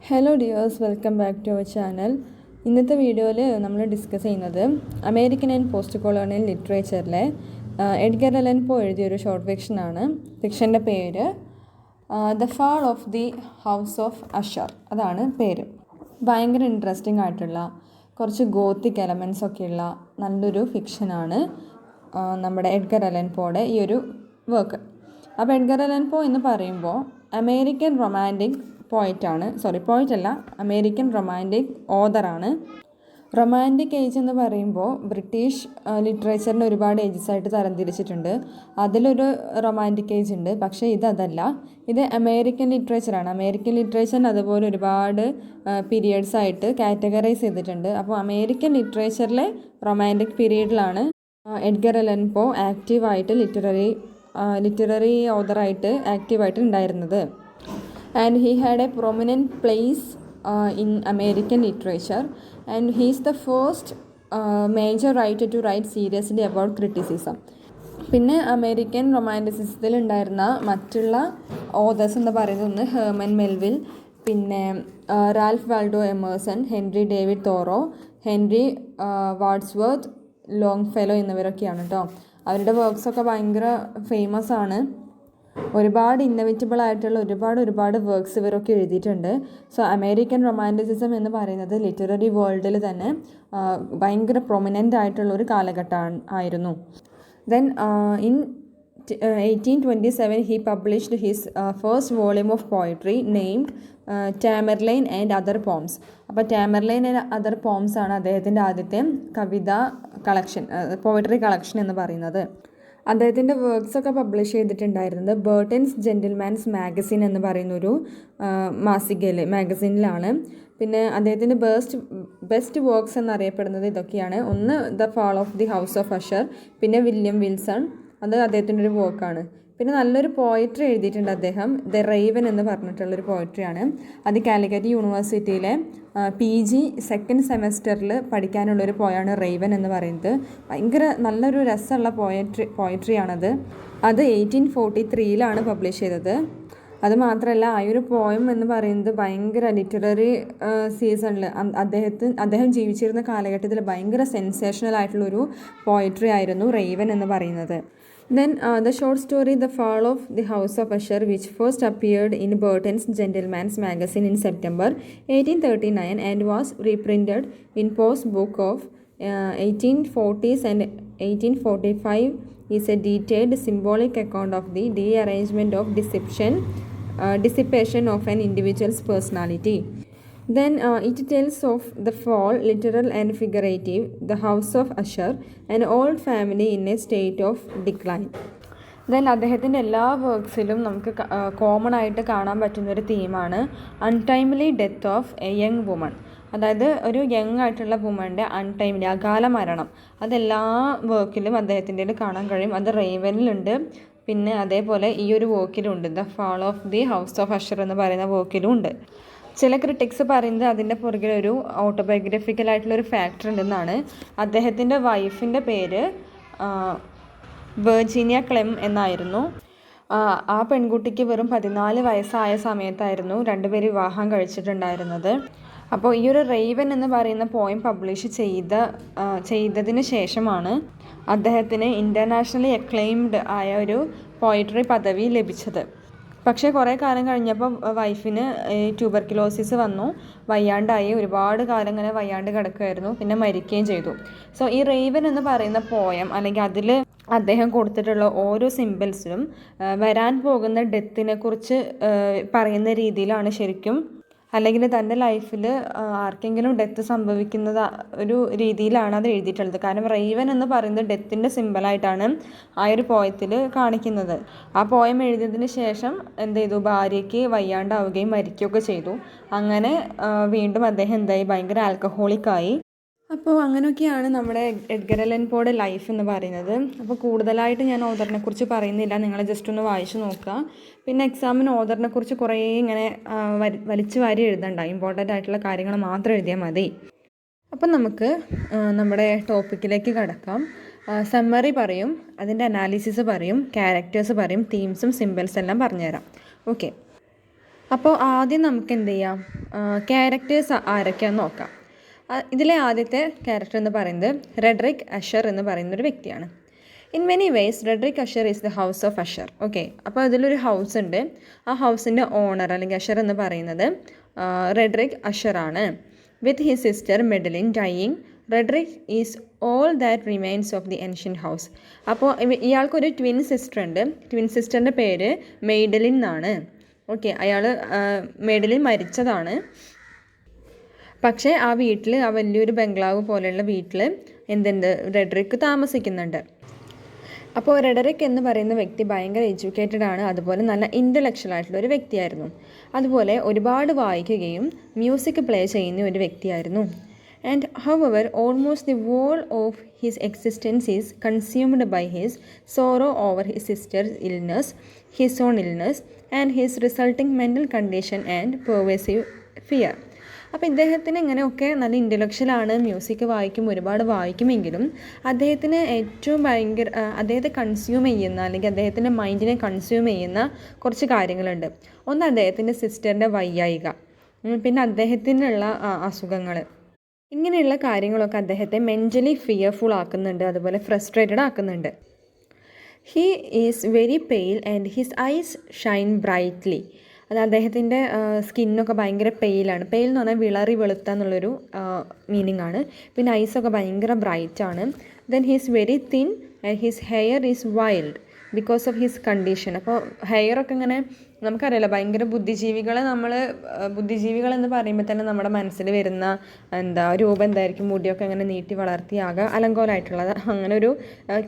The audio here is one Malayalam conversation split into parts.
Hello dears, welcome back to our channel. ഇന്നത്തെ വീഡിയോയിൽ നമ്മൾ ഡിസ്കസ് ചെയ്യുന്നത് അമേരിക്കൻ ആൻഡ് പോസ്റ്റ് കൊളോണിയൽ ലിറ്ററേച്ചറിലെ എഡ്ഗർ അലൻ പോ എഴുതിയൊരു ഷോർട്ട് ഫിക്ഷനാണ്. ഫിക്ഷൻ്റെ പേര് the fall of the house of Usher, അതാണ് പേര്. ഭയങ്കര ഇൻട്രസ്റ്റിംഗ് ആയിട്ടുള്ള കുറച്ച് ഗോത്തിക് എലമെൻറ്റ്സ് ഒക്കെയുള്ള നല്ലൊരു ഫിക്ഷനാണ് നമ്മുടെ എഡ്ഗർ അലൻ പോയുടെ ഈ ഒരു വർക്ക്. അപ്പോൾ എഡ്ഗർ അലൻ പോ എന്ന് പറയുമ്പോൾ അമേരിക്കൻ റൊമാൻറ്റിക് പോയിറ്റല്ല, അമേരിക്കൻ റൊമാൻറ്റിക് ഓതറാണ്. റൊമാൻറ്റിക് ഏജ് എന്ന് പറയുമ്പോൾ ബ്രിട്ടീഷ് ലിറ്ററേച്ചറിന് ഒരുപാട് ഏജസ് ആയിട്ട് തരംതിരിച്ചിട്ടുണ്ട്. അതിലൊരു റൊമാൻറ്റിക് ഏജ് ഉണ്ട്, പക്ഷേ ഇതല്ല. ഇത് അമേരിക്കൻ ലിറ്ററേച്ചറാണ്. അമേരിക്കൻ ലിറ്ററേച്ചറിന് അതുപോലെ ഒരുപാട് പീരിയഡ്സ് ആയിട്ട് കാറ്റഗറൈസ് ചെയ്തിട്ടുണ്ട്. അപ്പോൾ അമേരിക്കൻ ലിറ്ററേച്ചറിലെ റൊമാൻറ്റിക് പീരീഡിലാണ് എഡ്ഗർ അലൻ പോ ആക്റ്റീവായിട്ട് ലിറ്റററി ഓതറായിട്ട് ആക്റ്റീവായിട്ട് ഉണ്ടായിരുന്നത്. And he had a prominent place in American literature, and he is the first major writer to write seriously about criticism. പിന്നെ അമേരിക്കൻ റൊമാൻറ്റിസിസത്തിൽ ഉണ്ടായിരുന്ന മറ്റുള്ള ഓതേഴ്സ് എന്ന് പറയുന്നത് ഒന്ന് ഹെർമൻ മെൽവിൽ, പിന്നെ Ralph Waldo Emerson, Henry David Thoreau, Henry Wadsworth Longfellow എന്നിവരൊക്കെയാണ് കേട്ടോ. അവരുടെ വർക്ക്സൊക്കെ ഭയങ്കര ഫേമസ് ആണ്. ഒരുപാട് ഇന്നോവേറ്റബിൾ ആയിട്ടുള്ള ഒരുപാട് വർക്ക്സ് ഇവരൊക്കെ എഴുതിയിട്ടുണ്ട്. സോ അമേരിക്കൻ റൊമാൻറ്റിസിസം എന്ന് പറയുന്നത് ലിറ്റററി വേൾഡിൽ തന്നെ ഭയങ്കര പ്രൊമിനൻ്റ് ആയിട്ടുള്ള ഒരു കാലഘട്ടം ആയിരുന്നു. Then in 1827 he published his first volume of poetry named Tamerlane and Other Poems. അപ്പോൾ ടാമർലൈൻ ആൻഡ് അതർ പോംസ് ആണ് അദ്ദേഹത്തിൻ്റെ ആദ്യത്തെ കവിതാ കളക്ഷൻ, പോയട്രി കളക്ഷൻ എന്ന് പറയുന്നത്. അദ്ദേഹത്തിൻ്റെ വർക്ക്സൊക്കെ പബ്ലിഷ് ചെയ്തിട്ടുണ്ടായിരുന്നത് ബേർട്ടൻസ് ജെൻറ്റിൽമാൻസ് മാഗസിൻ എന്ന് പറയുന്നൊരു മാഗസിനിലാണ്. പിന്നെ അദ്ദേഹത്തിൻ്റെ ബെസ്റ്റ് വർക്ക്സ് എന്നറിയപ്പെടുന്നത് ഇതൊക്കെയാണ്. ഒന്ന് the fall of the house of Usher, പിന്നെ വില്യം വിൽസൺ, അത് അദ്ദേഹത്തിൻ്റെ ഒരു വർക്കാണ്. പിന്നെ നല്ലൊരു പോയട്രി എഴുതിയിട്ടുണ്ട് അദ്ദേഹം, ദ റേവൻ എന്ന് പറഞ്ഞിട്ടുള്ളൊരു പോയട്രിയാണ്. അത് കാലിക്കറ്റ് യൂണിവേഴ്സിറ്റിയിലെ PG സെക്കൻഡ് സെമസ്റ്ററിൽ പഠിക്കാനുള്ളൊരു പോയാണ് റേവൻ എന്ന് പറയുന്നത്. ഭയങ്കര നല്ലൊരു രസമുള്ള പോയട്രിയാണത്. അത് 1843 പബ്ലിഷ് ചെയ്തത്. അതുമാത്രമല്ല, ആ ഒരു പോയം എന്ന് പറയുന്നത് ഭയങ്കര ലിറ്റററി സീസണിൽ അദ്ദേഹം ജീവിച്ചിരുന്ന കാലഘട്ടത്തിൽ ഭയങ്കര സെൻസേഷണൽ ആയിട്ടുള്ളൊരു പോയട്രി ആയിരുന്നു റേവൻ എന്ന് പറയുന്നത്. Then the short story The Fall of the House of Usher, which first appeared in Burton's Gentleman's Magazine in September 1839 and was reprinted in Poe's book of 1840s and 1845, is a detailed symbolic account of the dearrangement of dissipation of an individual's personality. Then it tells of the fall, literal and figurative, the house of Usher, an old family in a state of decline. Then അദ്ദേഹത്തിൻ്റെ എല്ലാ വർക്ക്സിലും നമുക്ക് കോമൺ ആയിട്ട് കാണാൻ പറ്റുന്നൊരു തീമാണ് untimely death of a young woman. അതായത് ഒരു യങ് ആയിട്ടുള്ള വുമൻ്റെ അൺടൈംലി അകാല മരണം. അതെല്ലാ വർക്കിലും അദ്ദേഹത്തിൻ്റെ കാണാൻ കഴിയും. അത് റേവനിലുണ്ട്, പിന്നെ അതേപോലെ ഈ ഒരു വർക്കിലുണ്ട്, the fall of the house of Usher എന്ന് പറയുന്ന വർക്കിലും ഉണ്ട്. ചില ക്രിട്ടിക്സ് പറയുന്നത് അതിൻ്റെ പുറകിലൊരു ഓട്ടോബയോഗ്രഫിക്കൽ ആയിട്ടുള്ളൊരു ഫാക്ടർ ഉണ്ടെന്നാണ്. അദ്ദേഹത്തിൻ്റെ വൈഫിൻ്റെ പേര് വെർജീനിയ ക്ലെം എന്നായിരുന്നു. ആ പെൺകുട്ടിക്ക് വെറും 14 വയസ്സായ സമയത്തായിരുന്നു രണ്ടുപേര് വിവാഹം കഴിച്ചിട്ടുണ്ടായിരുന്നത്. അപ്പോൾ ഈ ഒരു റേവൻ എന്ന് പറയുന്ന പോയം പബ്ലിഷ് ചെയ്തതിന് ശേഷമാണ് അദ്ദേഹത്തിന് ഇൻ്റർനാഷണലി അക്ലെയിംഡ് ആയ ഒരു പോയട്രി പദവി ലഭിച്ചത്. പക്ഷേ കുറേ കാലം കഴിഞ്ഞപ്പോൾ വൈഫിന് ട്യൂബർക്കുലോസിസ് വന്നു, വയ്യാണ്ടായി, ഒരുപാട് കാലം ഇങ്ങനെ വയ്യാണ്ട് കിടക്കുമായിരുന്നു, പിന്നെ മരിക്കുകയും ചെയ്തു. സോ ഈ റേവൻ എന്ന് പറയുന്ന പോയം, അല്ലെങ്കിൽ അതിൽ അദ്ദേഹം കൊടുത്തിട്ടുള്ള ഓരോ സിമ്പിൾസിലും വരാൻ പോകുന്ന ഡെത്തിനെ കുറിച്ച് പറയുന്ന രീതിയിലാണ് ശരിക്കും, അല്ലെങ്കിൽ തൻ്റെ ലൈഫിൽ ആർക്കെങ്കിലും ഡെത്ത് സംഭവിക്കുന്നത് ഒരു രീതിയിലാണ് അത് എഴുതിയിട്ടുള്ളത്. കാരണം റേവൻ എന്ന് പറയുന്നത് ഡെത്തിൻ്റെ സിമ്പിളായിട്ടാണ് ആ ഒരു പോയത്തിൽ കാണിക്കുന്നത്. ആ പോയം എഴുതിയതിന് ശേഷം എന്ത് ചെയ്തു, ഭാര്യയ്ക്ക് വയ്യാണ്ടാവുകയും മരിക്കുകയൊക്കെ ചെയ്തു. അങ്ങനെ വീണ്ടും അദ്ദേഹം എന്തായി, ഭയങ്കര ആൽക്കഹോളിക്കായി. അപ്പോൾ അങ്ങനെയൊക്കെയാണ് നമ്മുടെ എഡ്ഗർ അലൻ പോയുടെ ലൈഫ് എന്ന് പറയുന്നത്. അപ്പോൾ കൂടുതലായിട്ട് ഞാൻ ഓതറിനെ കുറിച്ച് പറയുന്നില്ല, നിങ്ങൾ ജസ്റ്റ് ഒന്ന് വായിച്ചു നോക്കുക. പിന്നെ എക്സാമിന് ഓതറിനെ കുറിച്ച് കുറേ ഇങ്ങനെ വലിച്ചു വാരി എഴുതണ്ട, ഇമ്പോർട്ടൻ്റ് ആയിട്ടുള്ള കാര്യങ്ങൾ മാത്രം എഴുതിയാൽ മതി. അപ്പം നമുക്ക് നമ്മുടെ ടോപ്പിക്കിലേക്ക് കടക്കാം. സമ്മറി പറയും, അതിൻ്റെ അനാലിസിസ് പറയും, ക്യാരക്ടേഴ്സ് പറയും, തീംസും സിമ്പിൾസ് എല്ലാം പറഞ്ഞുതരാം. ഓക്കെ. അപ്പോൾ ആദ്യം നമുക്ക് എന്ത് ചെയ്യാം, ക്യാരക്ടേഴ്സ് ആരൊക്കെയാണെന്ന് നോക്കാം. ഇതിലെ ആദ്യത്തെ ക്യാരക്ടർ എന്ന് പറയുന്നത് റെഡറിക് അഷർ എന്ന് പറയുന്ന ഒരു വ്യക്തിയാണ്. In many ways Roderick Usher is the house of Usher. Okay, അപ്പോൾ അതിലൊരു ഹൗസ് ഉണ്ട്. ആ ഹൗസിൻ്റെ ഓണർ അല്ലെങ്കിൽ അഷർ എന്ന് പറയുന്നത് റെഡറിക് അഷറാണ്. With his sister Madeline dying, Roderick is all that remains of the ancient house. അപ്പോൾ ഇയാൾക്കൊരു ട്വിൻ സിസ്റ്റർ ഉണ്ട്. ട്വിൻ സിസ്റ്ററിൻ്റെ പേര് മെയ്ഡലിൻ എന്നാണ്. ഓക്കെ, അയാൾ മെഡലിൻ മരിച്ചതാണ്. പക്ഷേ ആ വീട്ടിൽ, ആ വലിയൊരു ബംഗ്ലാവ് പോലെയുള്ള വീട്ടിൽ എന്തുണ്ട്, റെഡറിക് താമസിക്കുന്നുണ്ട്. അപ്പോൾ റെഡറിക് എന്ന് പറയുന്ന വ്യക്തി ഭയങ്കര എഡ്യൂക്കേറ്റഡ് ആണ്, അതുപോലെ നല്ല ഇൻ്റലക്ച്വൽ ആയിട്ടുള്ള ഒരു വ്യക്തിയായിരുന്നു. അതുപോലെ ഒരുപാട് വായിക്കുകയും മ്യൂസിക് പ്ലേ ചെയ്യുന്ന ഒരു വ്യക്തിയായിരുന്നു. And however almost the whole of his existence is consumed by his sorrow over his sister's illness, his own illness, and his resulting mental condition and pervasive fear. അപ്പോൾ ഇദ്ദേഹത്തിന് ഇങ്ങനെയൊക്കെ നല്ല ഇൻ്റലക്ച്വലാണ്, മ്യൂസിക് വായിക്കും, ഒരുപാട് വായിക്കുമെങ്കിലും അദ്ദേഹത്തിന് ഏറ്റവും അദ്ദേഹത്തെ കൺസ്യൂം ചെയ്യുന്ന അല്ലെങ്കിൽ അദ്ദേഹത്തിൻ്റെ മൈൻഡിനെ കൺസ്യൂം ചെയ്യുന്ന കുറച്ച് കാര്യങ്ങളുണ്ട്. ഒന്ന് അദ്ദേഹത്തിൻ്റെ സിസ്റ്ററിൻ്റെ വയ്യായിക, പിന്നെ അദ്ദേഹത്തിനുള്ള അസുഖങ്ങൾ. ഇങ്ങനെയുള്ള കാര്യങ്ങളൊക്കെ അദ്ദേഹത്തെ മെൻ്റലി ഫിയർഫുൾ ആക്കുന്നുണ്ട്, അതുപോലെ ഫ്രസ്ട്രേറ്റഡ് ആക്കുന്നുണ്ട്. He is very pale and his eyes shine brightly. അത് അദ്ദേഹത്തിൻ്റെ സ്കിന്നൊക്കെ ഭയങ്കര പെയിലാണ്. പെയിൽ എന്ന് പറഞ്ഞാൽ വിളറി വെളുത്ത എന്നുള്ളൊരു മീനിങ് ആണ്. പിന്നെ ഐസൊക്കെ ഭയങ്കര ബ്രൈറ്റാണ്. Then he's very thin and his hair is wild because of his condition. അപ്പോൾ ഹെയറൊക്കെ ഇങ്ങനെ നമുക്കറിയാലോ, ഭയങ്കര ബുദ്ധിജീവികൾ എന്ന് പറയുമ്പോൾ തന്നെ നമ്മുടെ മനസ്സിൽ വരുന്ന രൂപം എന്തായിരിക്കും, മുടിയൊക്കെ അങ്ങനെ നീട്ടി വളർത്തി ആകെ അലങ്കോലമായിട്ടുള്ളത്, അങ്ങനെ ഒരു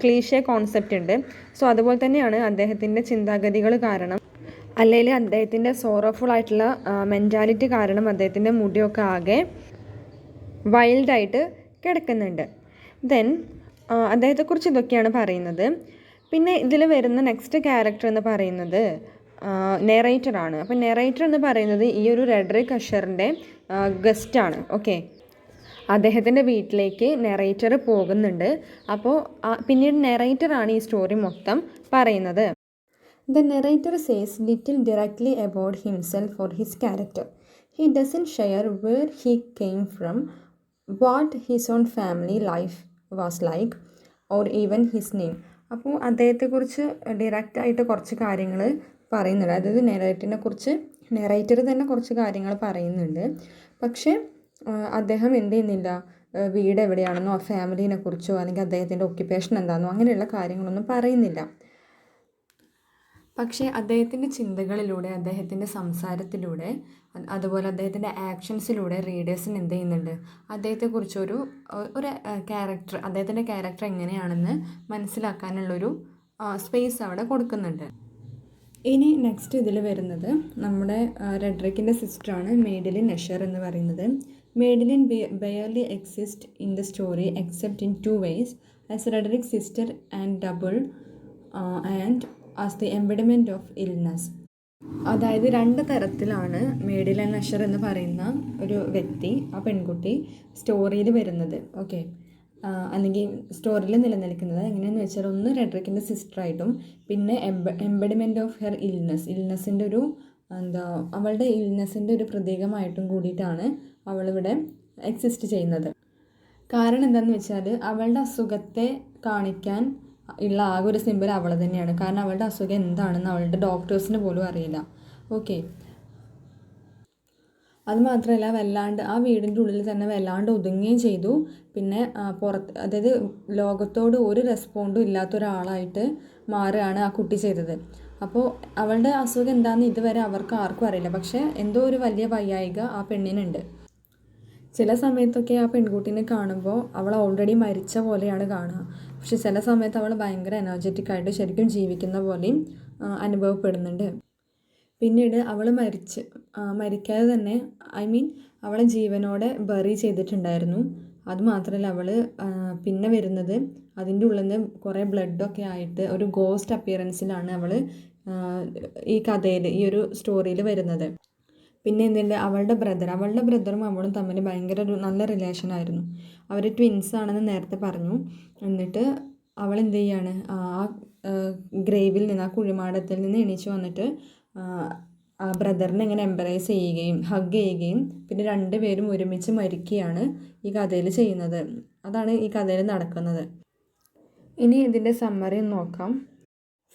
ക്ലീഷേ കോൺസെപ്റ്റ് ഉണ്ട്. സോ അതുപോലെ തന്നെയാണ് അദ്ദേഹത്തിൻ്റെ ചിന്താഗതികൾ കാരണം, അല്ലെങ്കിൽ അദ്ദേഹത്തിൻ്റെ സോറോഫുൾ ആയിട്ടുള്ള മെൻറ്റാലിറ്റി കാരണം അദ്ദേഹത്തിൻ്റെ മുടിയൊക്കെ ആകെ വൈൽഡായിട്ട് കിടക്കുന്നുണ്ട്. ദെൻ അദ്ദേഹത്തെക്കുറിച്ച് ഇതൊക്കെയാണ് പറയുന്നത്. പിന്നെ ഇതിൽ വരുന്ന നെക്സ്റ്റ് ക്യാരക്ടർ എന്ന് പറയുന്നത് നെറേറ്ററാണ്. അപ്പോൾ നെറേറ്റർ എന്ന് പറയുന്നത് ഈ ഒരു റെഡറിക് അഷറിൻ്റെ ഗസ്റ്റാണ്. ഓക്കെ, അദ്ദേഹത്തിൻ്റെ വീട്ടിലേക്ക് നെറേറ്റർ പോകുന്നുണ്ട്. അപ്പോൾ പിന്നീട് നെറേറ്ററാണ് ഈ സ്റ്റോറി മൊത്തം പറയുന്നത്. The narrator says little directly about himself or his character. He doesn't share where he came from, what his own family life was like, or even his name. അപ്പോൾ അദ്ദേഹത്തെക്കുറിച്ച് ഡയറക്റ്റായിട്ട് കുറച്ച് കാര്യങ്ങൾ പറയുന്നുണ്ട്. അതായത് നെറേറ്റർ തന്നെ കുറച്ച് കാര്യങ്ങൾ പറയുന്നുണ്ട്. പക്ഷേ അദ്ദേഹം എന്ത് ചെയ്യുന്നില്ല, വീട് എവിടെയാണെന്നോ ഫാമിലിനെ കുറിച്ചോ അല്ലെങ്കിൽ അദ്ദേഹത്തിൻ്റെ ഒക്യുപ്പേഷൻ എന്താണെന്നോ അങ്ങനെയുള്ള കാര്യങ്ങളൊന്നും പറയുന്നില്ല. പക്ഷേ അദ്ദേഹത്തിൻ്റെ ചിന്തകളിലൂടെ, അദ്ദേഹത്തിൻ്റെ സംസാരത്തിലൂടെ, അതുപോലെ അദ്ദേഹത്തിൻ്റെ ആക്ഷൻസിലൂടെ റീഡേഴ്സിന് എന്ത് ചെയ്യുന്നുണ്ട്, അദ്ദേഹത്തെക്കുറിച്ചൊരു അദ്ദേഹത്തിൻ്റെ ക്യാരക്ടർ എങ്ങനെയാണെന്ന് മനസ്സിലാക്കാനുള്ളൊരു സ്പേസ് അവിടെ കൊടുക്കുന്നുണ്ട്. ഇനി നെക്സ്റ്റ് ഇതിൽ വരുന്നത് നമ്മുടെ റെഡറിക്കിൻ്റെ സിസ്റ്ററാണ് മെയ്ഡലിൻ അഷർ എന്ന് പറയുന്നത്. Madeline barely exist in the story except in 2 ways, as Roderick sister and double and as the embodiment of illness. അതായത് 2 തരത്തിലാണ് മെയ്ഡലിൻ അഷർ എന്ന് പറയുന്ന ഒരു വ്യക്തി, ആ പെൺകുട്ടി സ്റ്റോറിയിൽ വരുന്നത്. ഓക്കെ, അല്ലെങ്കിൽ സ്റ്റോറിയിൽ നിലനിൽക്കുന്നത് എങ്ങനെയാണെന്ന് വെച്ചാൽ, ഒന്ന് റെഡറിക്കിൻ്റെ സിസ്റ്ററായിട്ടും പിന്നെ എംബഡിമെൻറ്റ് ഓഫ് ഹെർ ഇൽനെസ്സിൻ്റെ ഒരു അവളുടെ ഇൽനെസ്സിൻ്റെ ഒരു പ്രതീകമായിട്ടും കൂടിയിട്ടാണ് അവളിവിടെ എക്സിസ്റ്റ് ചെയ്യുന്നത്. കാരണം എന്താണെന്ന് വെച്ചാൽ, അവളുടെ അസുഖത്തെ കാണിക്കാൻ ഉള്ള ആകെ ഒരു സിമ്പിൾ അവൾ തന്നെയാണ്. കാരണം അവളുടെ അസുഖം എന്താണെന്ന് അവളുടെ ഡോക്ടേഴ്സിന് പോലും അറിയില്ല. ഓക്കെ, അതുമാത്രമല്ല വല്ലാണ്ട് ആ വീടിൻ്റെ ഉള്ളിൽ തന്നെ വല്ലാണ്ട് ഒതുങ്ങുകയും ചെയ്തു. പിന്നെ അതായത് ലോകത്തോട് ഒരു റെസ്പോണ്ടും ഇല്ലാത്ത ഒരാളായിട്ട് മാറുകയാണ് ആ കുട്ടി ചെയ്തത്. അപ്പോൾ അവളുടെ അസുഖം എന്താണെന്ന് ഇതുവരെ അവർക്ക് ആർക്കും അറിയില്ല. പക്ഷേ എന്തോ ഒരു വലിയ വയ്യായിക ആ പെണ്ണിനുണ്ട്. ചില സമയത്തൊക്കെ ആ പെൺകുട്ടീനെ കാണുമ്പോൾ അവൾ ഓൾറെഡി മരിച്ച പോലെയാണ് കാണുക. പക്ഷെ ചില സമയത്ത് അവൾ ഭയങ്കര എനർജറ്റിക് ആയിട്ട് ശരിക്കും ജീവിക്കുന്ന പോലെയും അനുഭവപ്പെടുന്നുണ്ട്. പിന്നീട് അവൾ മരിക്കാതെ തന്നെ അവളെ ജീവനോടെ ബറി ചെയ്തിട്ടുണ്ടായിരുന്നു. അതുമാത്രമല്ല അവൾ പിന്നെ വരുന്നത് അതിൻ്റെ ഉള്ളിൽ നിന്ന് കുറേ ബ്ലഡൊക്കെ ആയിട്ട് ഒരു ഗോസ്റ്റ് അപ്പിയറൻസിലാണ് അവൾ ഈ കഥയിൽ, ഈ ഒരു സ്റ്റോറിയിൽ വരുന്നത്. പിന്നെ എന്തുണ്ട്, അവളുടെ ബ്രദറും അവളും തമ്മിൽ ഭയങ്കര ഒരു നല്ല റിലേഷനായിരുന്നു. അവർ ട്വിൻസ് ആണെന്ന് നേരത്തെ പറഞ്ഞു. എന്നിട്ട് അവൾ എന്ത് ചെയ്യാണ്, ആ ഗ്രേവിൽ നിന്ന്, ആ കുഴിമാടത്തിൽ നിന്ന് എണീച്ച് വന്നിട്ട് ആ ബ്രദറിനെ ഇങ്ങനെ എംബ്രേസ് ചെയ്യുകയും ഹഗ് ചെയ്യുകയും പിന്നെ രണ്ടുപേരും ഒരുമിച്ച് മരിക്കുകയാണ് ഈ കഥയിൽ ചെയ്യുന്നത്. അതാണ് ഈ കഥയിൽ നടക്കുന്നത്. ഇനി ഇതിൻ്റെ സമ്മറി നോക്കാം.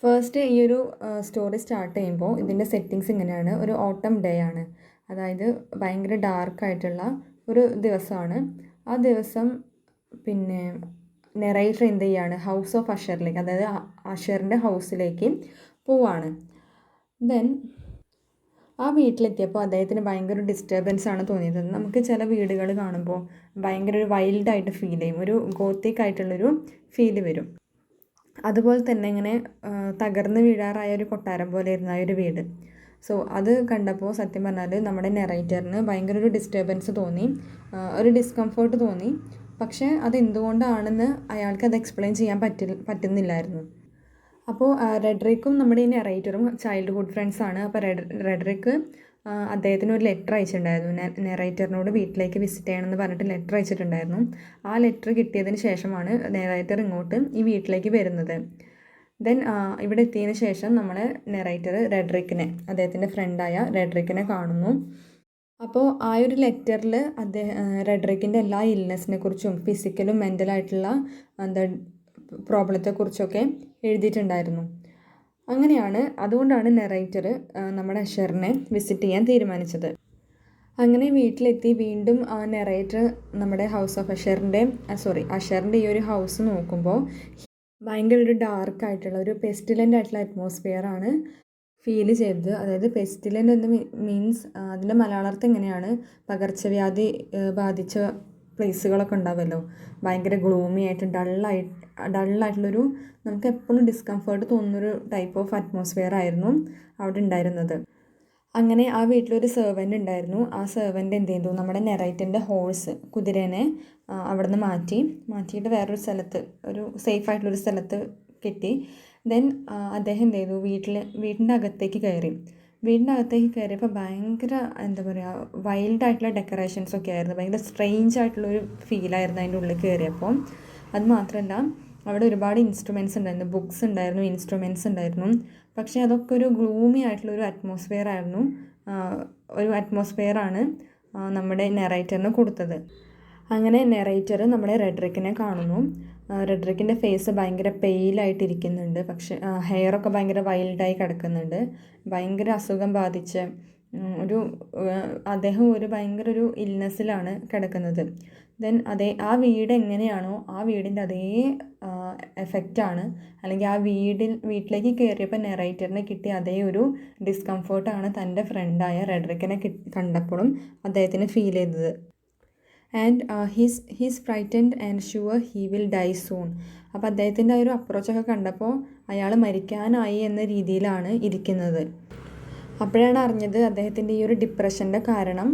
ഫസ്റ്റ് ഈ ഒരു സ്റ്റോറി സ്റ്റാർട്ട് ചെയ്യുമ്പോൾ ഇതിൻ്റെ സെറ്റിങ്സ് ഇങ്ങനെയാണ്. ഒരു ഓട്ടം ഡേ ആണ്, അതായത് ഭയങ്കര ഡാർക്കായിട്ടുള്ള ഒരു ദിവസമാണ്. ആ ദിവസം പിന്നെ നെറേറ്റർ എന്ത് ചെയ്യാണ്, ഹൗസ് ഓഫ് അഷറിലേക്ക്, അതായത് അഷറിൻ്റെ ഹൗസിലേക്ക് പോവാണ്. ദെൻ ആ വീട്ടിലെത്തിയപ്പോൾ അദ്ദേഹത്തിന് ഭയങ്കര ഒരു ഡിസ്റ്റർബൻസ് ആണ് തോന്നിയത്. നമുക്ക് ചില വീടുകൾ കാണുമ്പോൾ ഭയങ്കര ഒരു വൈൽഡായിട്ട് ഫീൽ ചെയ്യും, ഒരു ഗോത്തിക് ആയിട്ടുള്ളൊരു ഫീല് വരും. അതുപോലെ തന്നെ ഇങ്ങനെ തകർന്ന് വീഴാറായ ഒരു കൊട്ടാരം പോലെ ഇരുന്ന ആ ഒരു വീട്. സോ അത് കണ്ടപ്പോൾ സത്യം പറഞ്ഞാൽ നമ്മുടെ നെറേറ്ററിന് ഭയങ്കര ഒരു ഡിസ്റ്റർബൻസ് തോന്നി, ഒരു ഡിസ്കംഫേർട്ട് തോന്നി. പക്ഷേ അതെന്തുകൊണ്ടാണെന്ന് അയാൾക്ക് അത് എക്സ്പ്ലെയിൻ ചെയ്യാൻ പറ്റുന്നില്ലായിരുന്നു. അപ്പോൾ റെഡ്രിക്കും നമ്മുടെ ഈ നെറേറ്ററും ചൈൽഡ്ഹുഡ് ഫ്രണ്ട്സാണ്. അപ്പോൾ റെഡ്രിക്ക് അദ്ദേഹത്തിന് ഒരു ലെറ്റർ അയച്ചിട്ടുണ്ടായിരുന്നു. നെറേറ്ററിനോട് വീട്ടിലേക്ക് വിസിറ്റ് ചെയ്യണമെന്ന് പറഞ്ഞിട്ട് ലെറ്റർ അയച്ചിട്ടുണ്ടായിരുന്നു. ആ ലെറ്റർ കിട്ടിയതിന് ശേഷമാണ് നെറേറ്റർ ഇങ്ങോട്ട് ഈ വീട്ടിലേക്ക് വരുന്നത്. ദെൻ ഇവിടെ എത്തിയതിന് ശേഷം നമ്മളെ നെറേറ്റർ അദ്ദേഹത്തിൻ്റെ ഫ്രണ്ടായ റെഡ്രിക്കിനെ കാണുന്നു. അപ്പോൾ ആ ഒരു ലെറ്ററിൽ റെഡ്രിക്കിൻ്റെ എല്ലാ ഇൽനെസ്സിനെ കുറിച്ചും ഫിസിക്കലും മെൻ്റലായിട്ടുള്ള പ്രോബ്ലത്തെക്കുറിച്ചൊക്കെ എഴുതിയിട്ടുണ്ടായിരുന്നു. അതുകൊണ്ടാണ് നെറേറ്റർ നമ്മുടെ അഷറിനെ വിസിറ്റ് ചെയ്യാൻ തീരുമാനിച്ചത്. അങ്ങനെ വീട്ടിലെത്തി വീണ്ടും ആ നെറേറ്റർ നമ്മുടെ ഹൗസ് ഓഫ് അഷറിൻ്റെ ഈ ഒരു ഹൗസ് നോക്കുമ്പോൾ ഭയങ്കര ഒരു ഡാർക്കായിട്ടുള്ള ഒരു പെസ്റ്റിലൻ്റ് ആയിട്ടുള്ള അറ്റ്മോസ്ഫിയറാണ് ഫീൽ ചെയ്തത്. അതായത് പെസ്റ്റിലൻ്റ് എന്ന് മീൻസ് അതിൻ്റെ മലയാളത്തിൽ എങ്ങനെയാണ്, പകർച്ചവ്യാധി ബാധിച്ച പ്ലേസുകളൊക്കെ ഉണ്ടാവുമല്ലോ, ഭയങ്കര ഗ്ലൂമി ആയിട്ട് ഡള്ളായിട്ടുള്ളൊരു നമുക്ക് എപ്പോഴും ഡിസ്കംഫേർട്ട് തോന്നുന്നൊരു ടൈപ്പ് ഓഫ് അറ്റ്മോസ്ഫിയർ ആയിരുന്നു അവിടെ ഉണ്ടായിരുന്നത്. അങ്ങനെ ആ വീട്ടിലൊരു സെർവൻ്റ് ഉണ്ടായിരുന്നു. ആ സെർവൻ്റ് എന്ത് ചെയ്തു, നമ്മുടെ നെറേറ്ററിൻ്റെ കുതിരേനെ അവിടെ നിന്ന് മാറ്റിയിട്ട് വേറൊരു സ്ഥലത്ത്, ഒരു സേഫ് ആയിട്ടുള്ളൊരു സ്ഥലത്ത് കെട്ടി. ദെൻ അദ്ദേഹം എന്ത് ചെയ്തു, വീടിൻ്റെ അകത്തേക്ക് കയറിയപ്പോൾ ഭയങ്കര എന്താ പറയുക, വൈൽഡായിട്ടുള്ള ഡെക്കറേഷൻസൊക്കെ ആയിരുന്നു. ഭയങ്കര സ്ട്രെയിഞ്ച് ആയിട്ടുള്ളൊരു ഫീലായിരുന്നു അതിൻ്റെ ഉള്ളിൽ കയറിയപ്പോൾ. അത് മാത്രമല്ല അവിടെ ഒരുപാട് ഇൻസ്ട്രുമെൻറ്റ്സ് ഉണ്ടായിരുന്നു, ബുക്സ് ഉണ്ടായിരുന്നു, ഇൻസ്ട്രുമെൻറ്റ്സ് ഉണ്ടായിരുന്നു. പക്ഷേ അതൊക്കെ ഒരു ഗ്ലൂമി ആയിട്ടുള്ളൊരു അറ്റ്മോസ്ഫിയറാണ് നമ്മുടെ നെറേറ്ററിന് കൊടുത്തത്. അങ്ങനെ നെറേറ്റർ നമ്മുടെ റെഡ്രിക്കിനെ കാണുന്നു. റെഡ്രിക്കിൻ്റെ ഫേസ് ഭയങ്കര പെയിലായിട്ടിരിക്കുന്നുണ്ട്, പക്ഷേ ഹെയറൊക്കെ ഭയങ്കര വൈൽഡായി കിടക്കുന്നുണ്ട്. ഭയങ്കര അസുഖം ബാധിച്ച് അദ്ദേഹം ഭയങ്കര ഒരു ഇൽനെസ്സിലാണ് കിടക്കുന്നത്. ദെൻ ആ വീട് എങ്ങനെയാണോ ആ വീടിൻ്റെ അതേ എഫക്റ്റാണ്, അല്ലെങ്കിൽ ആ വീട്ടിലേക്ക് കയറിയപ്പോൾ നെറേറ്ററിന് കിട്ടിയ അതേ ഒരു ഡിസ്കംഫേർട്ടാണ് തൻ്റെ ഫ്രണ്ടായ റെഡ്രിക്കിനെ കണ്ടപ്പോഴും അദ്ദേഹത്തിന് ഫീൽ ചെയ്തത്. And he's frightened and sure he will die soon. അപ്പോൾ അദ്ദേഹത്തിൻ്റെ ആ ഒരു അപ്രോച്ചൊക്കെ കണ്ടപ്പോൾ അയാൾ മരിക്കാനായി എന്ന രീതിയിലാണ് ഇരിക്കുന്നത്. അപ്പോഴാണ് അറിഞ്ഞത് അദ്ദേഹത്തിൻ്റെ ഈ ഒരു ഡിപ്രഷൻ്റെ കാരണം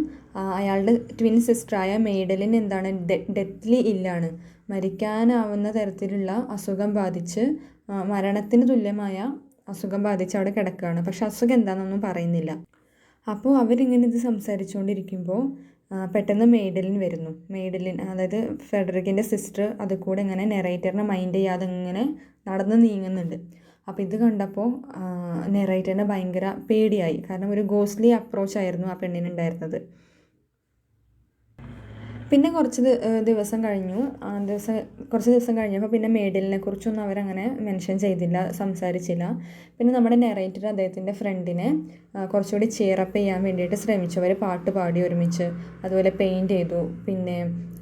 അയാളുടെ ട്വിൻ സിസ്റ്ററായ മെയ്ഡലിൻ എന്താണ്, ഡെത്ത്ലി ഇല്ലാണ്, മരിക്കാനാവുന്ന തരത്തിലുള്ള അസുഖം ബാധിച്ച്, മരണത്തിന് തുല്യമായ അസുഖം ബാധിച്ച് അവിടെ കിടക്കുകയാണ്. പക്ഷെ അസുഖം എന്താണെന്നൊന്നും പറയുന്നില്ല. അപ്പോൾ അവരിങ്ങനെ ഇത് സംസാരിച്ചുകൊണ്ടിരിക്കുമ്പോൾ പെട്ടെന്ന് മെയ്ഡലിൻ വരുന്നു. അതായത് ഫെഡറിക്കിൻ്റെ സിസ്റ്റർ അത് കൂടെ ഇങ്ങനെ നെറേറ്ററിനെ മൈൻഡ് ചെയ്യാതെ ഇങ്ങനെ നടന്ന് നീങ്ങുന്നുണ്ട്. അപ്പോൾ ഇത് കണ്ടപ്പോൾ നെറേറ്ററിന് ഭയങ്കര പേടിയായി, കാരണം ഒരു ഗോസ്ലി അപ്രോച്ചായിരുന്നു ആ പെണ്ണിനുണ്ടായിരുന്നത്. പിന്നെ കുറച്ച് ദിവസം കഴിഞ്ഞപ്പോൾ പിന്നെ മെയ്ഡലിനെ കുറിച്ചൊന്നും അവരങ്ങനെ മെൻഷൻ ചെയ്തില്ല, സംസാരിച്ചില്ല. പിന്നെ നമ്മുടെ നെറേറ്റർ അദ്ദേഹത്തിൻ്റെ ഫ്രണ്ടിനെ കുറച്ചുകൂടി ചെയറപ്പ് ചെയ്യാൻ വേണ്ടിയിട്ട് ശ്രമിച്ചു. അവർ പാട്ട് പാടി ഒരുമിച്ച്, അതുപോലെ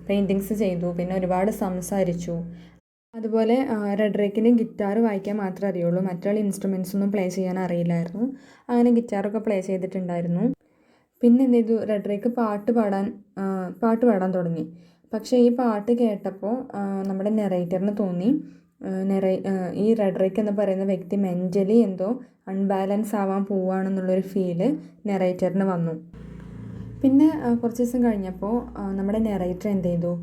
പെയിൻറ്റിങ്സ് ചെയ്തു, പിന്നെ ഒരുപാട് സംസാരിച്ചു. അതുപോലെ റെഡ്രിക്കിന് ഗിറ്റാർ വായിക്കാൻ മാത്രമേ അറിയുള്ളൂ, മറ്റുള്ള ഇൻസ്ട്രുമെൻറ്റ്സ് ഒന്നും പ്ലേ ചെയ്യാൻ അറിയില്ലായിരുന്നു. അങ്ങനെ ഗിറ്റാറൊക്കെ പ്ലേ ചെയ്തിട്ടുണ്ടായിരുന്നു. പിന്നെ എന്ത് ചെയ്തു, റെഡ്രിക്ക് പാട്ട് പാടാൻ തുടങ്ങി. പക്ഷേ ഈ പാട്ട് കേട്ടപ്പോൾ നമ്മുടെ നെറേറ്ററിന് തോന്നി ഈ റെഡ്രിക്ക് എന്ന് പറയുന്ന വ്യക്തി മെൻ്റലി എന്തോ അൺബാലൻസ് ആവാൻ പോവുകയാണെന്നുള്ളൊരു ഫീല് നെറേറ്ററിന് വന്നു. പിന്നെ കുറച്ച് ദിവസം കഴിഞ്ഞപ്പോൾ നമ്മുടെ നെറേറ്റർ എന്ത് ചെയ്തു,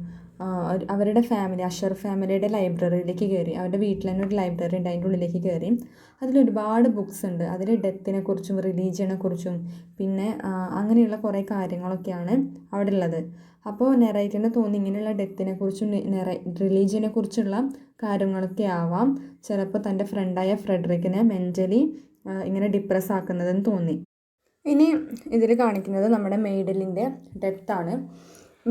അവരുടെ അഷർ ഫാമിലിയുടെ ലൈബ്രറിയിലേക്ക് കയറി. അവരുടെ വീട്ടിൽ തന്നെ ഒരു ലൈബ്രറി ഉണ്ട്, അതിൻ്റെ ഉള്ളിലേക്ക് കയറി. അതിലൊരുപാട് ബുക്സ് ഉണ്ട്. അതിൽ ഡെത്തിനെ കുറിച്ചും റിലീജിയനെ കുറിച്ചും പിന്നെ അങ്ങനെയുള്ള കുറേ കാര്യങ്ങളൊക്കെയാണ് അവിടെ ഉള്ളത്. അപ്പോൾ നെറേറ്ററിന് തോന്നി ഇങ്ങനെയുള്ള ഡെത്തിനെ കുറിച്ചും റിലീജിയനെ കുറിച്ചുള്ള കാര്യങ്ങളൊക്കെ ആവാം ചിലപ്പോൾ തൻ്റെ ഫ്രണ്ടായ ഫ്രെഡറിക്കിനെ മെൻ്റലി ഇങ്ങനെ ഡിപ്രസ് ആക്കുന്നതെന്ന് തോന്നി. ഇനി ഇതിൽ കാണിക്കുന്നത് നമ്മുടെ മെയ്ഡലിൻ്റെ ഡെത്താണ്.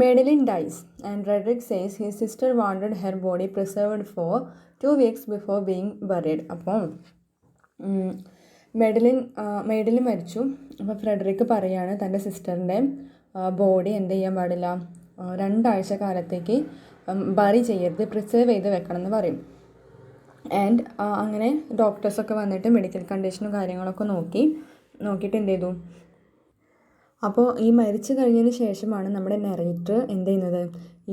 Madeline dies and Roderick says his sister wanted her body preserved for 2 weeks before being buried. അപ്പോൾ മെയ്ഡലിൻ മരിച്ചു. അപ്പോൾ ഫ്രെഡറിക്ക് പറയാണ് തൻ്റെ സിസ്റ്ററിൻ്റെ ബോഡി എന്ത് ചെയ്യാൻ പാടില്ല, 2 ആഴ്ച കാലത്തേക്ക് ബറി ചെയ്യരുത്, പ്രിസർവ് ചെയ്ത് വെക്കണം എന്ന് പറയും. ആൻഡ് അങ്ങനെ ഡോക്ടേഴ്സൊക്കെ വന്നിട്ട് മെഡിക്കൽ കണ്ടീഷനും കാര്യങ്ങളൊക്കെ നോക്കിയിട്ട് എന്ത് ചെയ്തു. അപ്പോൾ ഈ മരിച്ചു കഴിഞ്ഞതിന് ശേഷമാണ് നമ്മുടെ നെറേറ്റർ എന്ത് ചെയ്യുന്നത്,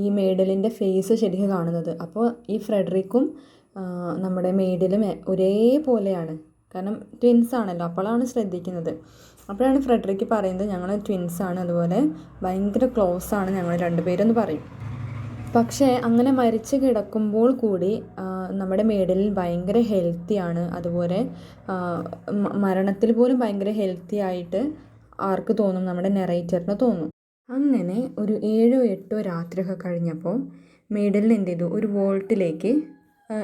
ഈ മെയ്ഡലിൻ്റെ ഫേസ് ശരിക്കും കാണുന്നത്. അപ്പോൾ ഈ ഫ്രെഡറിക്കും നമ്മുടെ മെയ്ഡലും ഒരേപോലെയാണ്, കാരണം ട്വിൻസ് ആണല്ലോ. അപ്പോഴാണ് ശ്രദ്ധിക്കുന്നത്. അപ്പോഴാണ് ഫ്രെഡറിക്ക് പറയുന്നത് ഞങ്ങൾ ട്വിൻസാണ്, അതുപോലെ ഭയങ്കര ക്ലോസ് ആണ് ഞങ്ങൾ രണ്ടുപേരെന്ന് പറയും. പക്ഷേ അങ്ങനെ മരിച്ചു കിടക്കുമ്പോൾ കൂടി നമ്മുടെ മെയ്ഡലിൻ ഭയങ്കര ഹെൽത്തിയാണ്. അതുപോലെ മരണത്തിൽ പോലും ഭയങ്കര ഹെൽത്തി ആയിട്ട് ആർക്ക് തോന്നും, നമ്മുടെ നെറേറ്ററിന് തോന്നും. അങ്ങനെ ഒരു 7-8 രാത്രിയൊക്കെ കഴിഞ്ഞപ്പോൾ മെയ്ഡലിൻ എന്ത് ചെയ്തു, ഒരു വോൾട്ടിലേക്ക്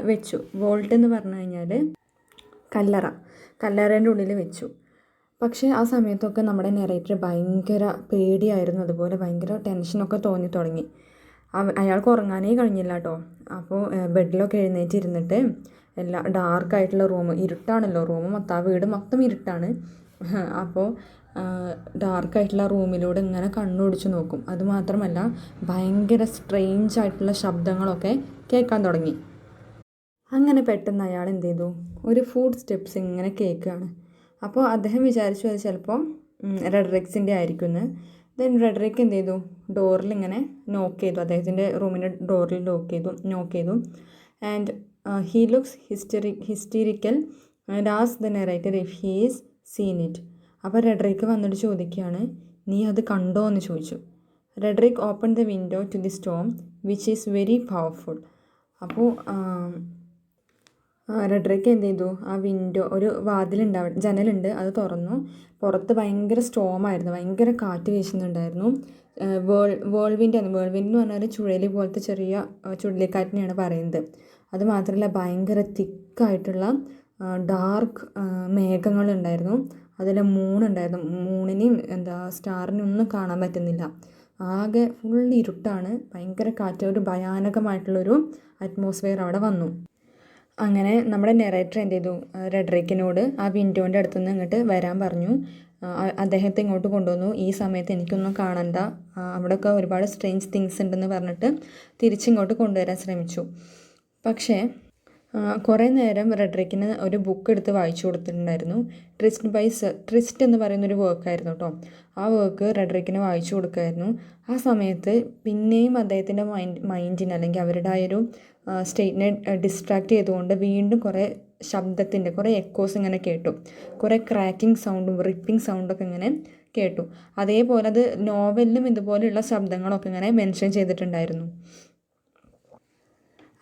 വെച്ചു. വോൾട്ട് എന്ന് പറഞ്ഞു കഴിഞ്ഞാൽ കല്ലറേൻ്റെ ഉള്ളിൽ വെച്ചു. പക്ഷേ ആ സമയത്തൊക്കെ നമ്മുടെ നെറേറ്റർ ഭയങ്കര പേടിയായിരുന്നു, അതുപോലെ ഭയങ്കര ടെൻഷനൊക്കെ തോന്നി തുടങ്ങി. അയാൾക്ക് ഉറങ്ങാനേ കഴിഞ്ഞില്ല കേട്ടോ. അപ്പോൾ ബെഡിലൊക്കെ എഴുന്നേറ്റിരുന്നിട്ട് എല്ലാ ഡാർക്കായിട്ടുള്ള റൂം, ഇരുട്ടാണല്ലോ റൂം മൊത്തം, ആ വീട് മൊത്തം ഇരുട്ടാണ്. അപ്പോൾ ഡാർക്കായിട്ടുള്ള റൂമിലൂടെ ഇങ്ങനെ കണ്ണോടിച്ച് നോക്കും. അതുമാത്രമല്ല ഭയങ്കര സ്ട്രെയിഞ്ച് ആയിട്ടുള്ള ശബ്ദങ്ങളൊക്കെ കേൾക്കാൻ തുടങ്ങി. അങ്ങനെ പെട്ടെന്ന് അയാൾ എന്ത് ചെയ്തു, ഒരു ഫുഡ് സ്റ്റെപ്സ് ഇങ്ങനെ കേൾക്കുകയാണ്. അപ്പോൾ അദ്ദേഹം വിചാരിച്ചു അത് ചിലപ്പോൾ റെഡ്രിക്സിൻ്റെ ആയിരിക്കുമെന്ന്. ദെൻ റെഡ്രിക്ക് എന്ത് ചെയ്തു, ഡോറിൽ ഇങ്ങനെ നോക്ക് ചെയ്തു, അദ്ദേഹത്തിൻ്റെ റൂമിൻ്റെ ഡോറിൽ നോക്ക് ചെയ്തു. And he looks hysterical and ask the narrator if he is seen it. അപ്പോൾ റെഡ്രിക്ക് വന്നിട്ട് ചോദിക്കുകയാണ്, നീ അത് കണ്ടോ എന്ന് ചോദിച്ചു. Roderick open the window to the storm which is very powerful. അപ്പോൾ റെഡ്രിക്ക് എന്ത് ചെയ്തു, ആ വിൻഡോ, ഒരു ജനലുണ്ട്, അത് തുറന്നു. പുറത്ത് ഭയങ്കര സ്റ്റോമായിരുന്നു, ഭയങ്കര കാറ്റ് വീശുന്നുണ്ടായിരുന്നു. വേൾവിൻഡ് എന്ന് പറഞ്ഞാൽ ചുഴലി പോലത്തെ ചെറിയ ചുഴലിക്കാറ്റിനെയാണ് പറയുന്നത്. അതുമാത്രമല്ല ഭയങ്കര തിക്കായിട്ടുള്ള ഡാർക്ക് മേഘങ്ങളുണ്ടായിരുന്നു. അതിൽ മൂണുണ്ടായിരുന്നു. മൂണിനെയും സ്റ്റാറിനെയും ഒന്നും കാണാൻ പറ്റുന്നില്ല. ആകെ ഫുൾ ഇരുട്ടാണ്, ഭയങ്കര കാറ്റ്, ഒരു ഭയാനകമായിട്ടുള്ളൊരു അറ്റ്മോസ്ഫിയർ അവിടെ വന്നു. അങ്ങനെ നമ്മുടെ നെറേറ്റർ എന്ത് ചെയ്തു, റെഡ്രിക്കിനോട് ആ വിൻഡോൻ്റെ അടുത്തുനിന്ന് ഇങ്ങോട്ട് വരാൻ പറഞ്ഞു. അദ്ദേഹത്തെ ഇങ്ങോട്ട് കൊണ്ടുവന്നു. ഈ സമയത്ത് എനിക്കൊന്നും കാണണ്ട, അവിടെയൊക്കെ ഒരുപാട് സ്ട്രേഞ്ച് തിങ്സ് ഉണ്ടെന്ന് പറഞ്ഞിട്ട് തിരിച്ചിങ്ങോട്ട് കൊണ്ടുവരാൻ ശ്രമിച്ചു. പക്ഷേ കുറേ നേരം റെഡ്രിക്കിന് ഒരു ബുക്ക് എടുത്ത് വായിച്ചു കൊടുത്തിട്ടുണ്ടായിരുന്നു. ട്രിസ്റ്റ് എന്ന് പറയുന്നൊരു വർക്കായിരുന്നു കേട്ടോ. ആ വർക്ക് റെഡ്രിക്കിന് വായിച്ചു കൊടുക്കുമായിരുന്നു. ആ സമയത്ത് പിന്നെയും അദ്ദേഹത്തിൻ്റെ മൈൻഡിന് അല്ലെങ്കിൽ അവരുടെ ആ ഒരു സ്റ്റേറ്റിനെ ഡിസ്ട്രാക്ട് ചെയ്തുകൊണ്ട് വീണ്ടും കുറേ കുറേ എക്കോസ് ഇങ്ങനെ കേട്ടു. കുറേ ക്രാക്കിംഗ് സൗണ്ടും റിപ്പിംഗ് സൗണ്ടൊക്കെ ഇങ്ങനെ കേട്ടു. അതേപോലെ അത് നോവലിലും ഇതുപോലെയുള്ള ശബ്ദങ്ങളൊക്കെ ഇങ്ങനെ മെൻഷൻ ചെയ്തിട്ടുണ്ടായിരുന്നു.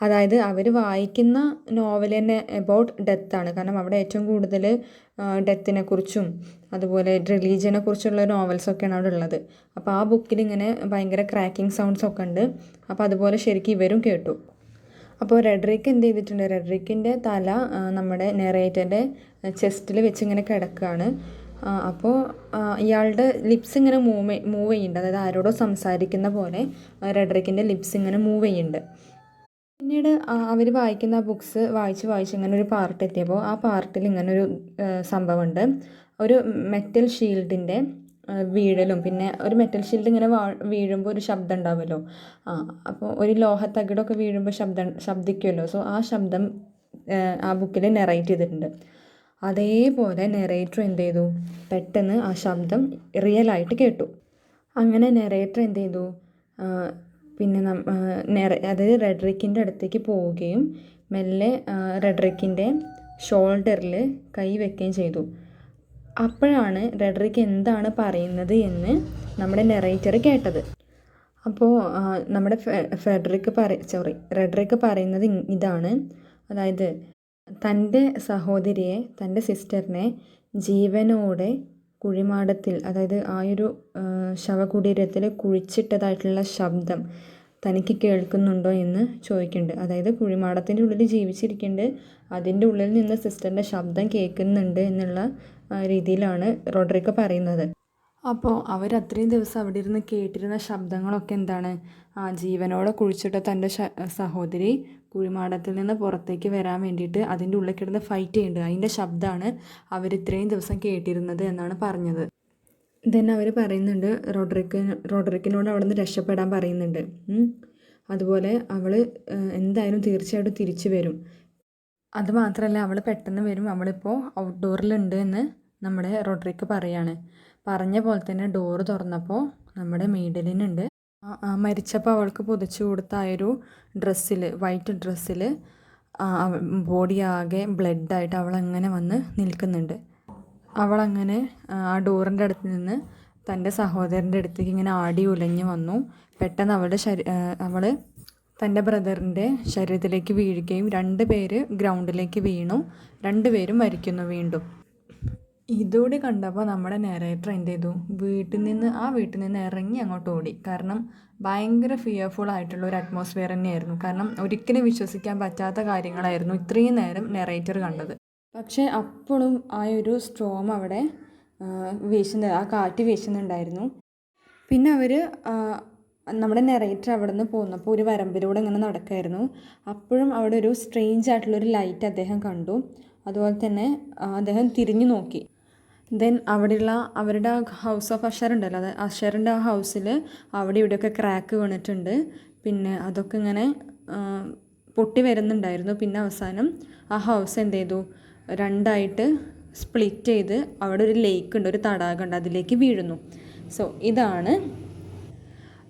അതായത് അവർ വായിക്കുന്ന നോവൽ തന്നെ എബൌട്ട് ഡെത്താണ്. കാരണം അവിടെ ഏറ്റവും കൂടുതൽ ഡെത്തിനെക്കുറിച്ചും അതുപോലെ റിലീജിയനെ കുറിച്ചുള്ള നോവൽസൊക്കെയാണ് അവിടെ ഉള്ളത്. അപ്പോൾ ആ ബുക്കിൽ ഇങ്ങനെ ഭയങ്കര ക്രാക്കിംഗ് സൗണ്ട്സൊക്കെ ഉണ്ട്. അപ്പോൾ അതുപോലെ ശരിക്കും ഇവരും കേട്ടു. അപ്പോൾ റെഡ്രിക്ക് എന്ത് ചെയ്തിട്ടുണ്ട്, റെഡ്രിക്കിൻ്റെ തല നമ്മുടെ നെറേറ്ററിൻ്റെ ചെസ്റ്റിൽ വെച്ച് ഇങ്ങനെ കിടക്കുകയാണ്. അപ്പോൾ ഇയാളുടെ ലിപ്സ് ഇങ്ങനെ മൂവ് ചെയ്യുന്നുണ്ട്. അതായത് ആരോടോ സംസാരിക്കുന്ന പോലെ റെഡ്രിക്കിൻ്റെ ലിപ്സ് ഇങ്ങനെ മൂവ് ചെയ്യുന്നുണ്ട്. പിന്നീട് അവർ വായിക്കുന്ന ബുക്സ് വായിച്ച് ഇങ്ങനെ ഒരു പാർട്ട് എത്തിയപ്പോൾ ആ പാർട്ടിൽ ഇങ്ങനൊരു സംഭവമുണ്ട്. ഒരു മെറ്റൽ ഷീൽഡിൻ്റെ വീഴലും, പിന്നെ ഒരു മെറ്റൽ ഷീൽഡ് ഇങ്ങനെ വീഴുമ്പോൾ ഒരു ശബ്ദം ഉണ്ടാവുമല്ലോ. അപ്പോൾ ഒരു ലോഹത്തകിടൊക്കെ വീഴുമ്പോൾ ശബ്ദിക്കുമല്ലോ. സോ ആ ശബ്ദം ആ ബുക്കിൽ നെറേറ്റ് ചെയ്തിട്ടുണ്ട്. അതേപോലെ നെറേറ്റർ എന്ത് ചെയ്തു, പെട്ടെന്ന് ആ ശബ്ദം റിയലായിട്ട് കേട്ടു. അങ്ങനെ നെറേറ്റർ എന്ത് ചെയ്തു, പിന്നെ അതായത് റെഡ്രിക്കിൻ്റെ അടുത്തേക്ക് പോവുകയും മെല്ലെ റെഡ്രിക്കിൻ്റെ ഷോൾഡറിൽ കൈ വെക്കുകയും ചെയ്തു. അപ്പോഴാണ് റെഡ്രിക്ക് എന്താണ് പറയുന്നത് എന്ന് നമ്മുടെ നെറേറ്റർ കേട്ടത്. അപ്പോൾ നമ്മുടെ റെഡ്രിക്ക് പറയുന്നത് ഇതാണ്. അതായത് തൻ്റെ സഹോദരിയെ, തൻ്റെ സിസ്റ്ററിനെ ജീവനോടെ കുഴിമാടത്തിൽ, അതായത് ആ ഒരു ശവകുടീരത്തിൽ കുഴിച്ചിട്ടതായിട്ടുള്ള ശബ്ദം തനിക്ക് കേൾക്കുന്നുണ്ടോ എന്ന് ചോദിക്കുന്നുണ്ട്. അതായത് കുഴിമാടത്തിൻ്റെ ഉള്ളിൽ ജീവിച്ചിരിക്കുന്നുണ്ട്, അതിൻ്റെ ഉള്ളിൽ നിന്ന് സിസ്റ്ററിൻ്റെ ശബ്ദം കേൾക്കുന്നുണ്ട് എന്നുള്ള രീതിയിലാണ് റോഡ്രിക്ക് പറയുന്നത്. അപ്പോൾ അവരത്രയും ദിവസം അവിടെ ഇരുന്ന് കേട്ടിരുന്ന ശബ്ദങ്ങളൊക്കെ എന്താണ്, ജീവനോടെ കുഴിച്ചിട്ട തൻ്റെ സഹോദരി കുഴിമാടത്തിൽ നിന്ന് പുറത്തേക്ക് വരാൻ വേണ്ടിയിട്ട് അതിൻ്റെ ഉള്ളിൽ കിടന്ന് ഫൈറ്റ് ചെയ്യുന്നുണ്ട്, അതിൻ്റെ ശബ്ദമാണ് അവരിത്രയും ദിവസം കേട്ടിരുന്നത് എന്നാണ് പറഞ്ഞത്. ദെൻ അവർ പറയുന്നുണ്ട് റോഡ്രിക്കിനോട് അവിടെ നിന്ന് രക്ഷപ്പെടാൻ പറയുന്നുണ്ട്. അതുപോലെ അവൾ എന്തായാലും തീർച്ചയായിട്ടും തിരിച്ചു വരും. അതുമാത്രമല്ല അവൾ പെട്ടെന്ന് വരും, അവളിപ്പോൾ ഔട്ട്ഡോറിലുണ്ട് എന്ന് നമ്മുടെ റോഡ്രിക്ക് പറയാണ്. പറഞ്ഞ പോലെ തന്നെ ഡോറ് തുറന്നപ്പോൾ നമ്മുടെ മെയ്ഡലിനുണ്ട്. മരിച്ചപ്പോൾ അവൾക്ക് പൊതിച്ചു കൊടുത്ത ആ ഒരു ഡ്രസ്സിൽ, വൈറ്റ് ഡ്രസ്സിൽ ബോഡി ആകെ ബ്ലഡായിട്ട് അവളങ്ങനെ വന്ന് നിൽക്കുന്നുണ്ട്. അവളങ്ങനെ ആ ഡോറിൻ്റെ അടുത്ത് നിന്ന് തൻ്റെ സഹോദരൻ്റെ അടുത്തേക്ക് ഇങ്ങനെ ആടി ഉലഞ്ഞു വന്നു. പെട്ടെന്ന് അവൾ തൻ്റെ ബ്രദറിൻ്റെ ശരീരത്തിലേക്ക് വീഴുകയും 2 പേര് ഗ്രൗണ്ടിലേക്ക് വീണു. 2 പേരും മരിക്കുന്നു വീണ്ടും. ഇതോടെ കണ്ടപ്പോൾ നമ്മുടെ നരേറ്റർ എന്ത് ചെയ്തു, വീട്ടിൽ നിന്ന് ഇറങ്ങി അങ്ങോട്ട് ഓടി. കാരണം ഭയങ്കര ഫിയർഫുൾ ആയിട്ടുള്ള ഒരു അറ്റ്മോസ്ഫിയർ തന്നെയായിരുന്നു. കാരണം ഒരിക്കലും വിശ്വസിക്കാൻ പറ്റാത്ത കാര്യങ്ങളായിരുന്നു ഇത്രയും നേരം നരേറ്റർ കണ്ടത്. പക്ഷേ അപ്പോഴും ആ ഒരു സ്ട്രോം അവിടെ ആ കാറ്റ് വീശുന്നുണ്ടായിരുന്നു. പിന്നെ അവർ നമ്മുടെ നരേറ്റർ അവിടെ നിന്ന് പോന്നപ്പോൾ ഒരു വരമ്പിലൂടെ ഇങ്ങനെ നടക്കുമായിരുന്നു. അപ്പോഴും അവിടെ ഒരു സ്ട്രേഞ്ച് ആയിട്ടുള്ളൊരു ലൈറ്റ് അദ്ദേഹം കണ്ടു. അതുപോലെ തന്നെ അദ്ദേഹം തിരിഞ്ഞു നോക്കി. ദെൻ അവിടെയുള്ള അവരുടെ ഹൗസ് ഓഫ് അഷർ ഉണ്ടല്ലോ, അത് അഷറിൻ്റെ ആ ഹൗസിൽ അവിടെ ഇവിടെയൊക്കെ ക്രാക്ക് വീണിട്ടുണ്ട്. പിന്നെ അതൊക്കെ ഇങ്ങനെ പൊട്ടി വരുന്നുണ്ടായിരുന്നു. പിന്നെ അവസാനം ആ ഹൗസ് എന്ത് ചെയ്തു, 2ആയിട്ട് സ്പ്ലിറ്റ് ചെയ്ത് അവിടെ ഒരു ലേക്ക് ഉണ്ട്, ഒരു തടാകമുണ്ട്, അതിലേക്ക് വീഴുന്നു. സോ ഇതാണ്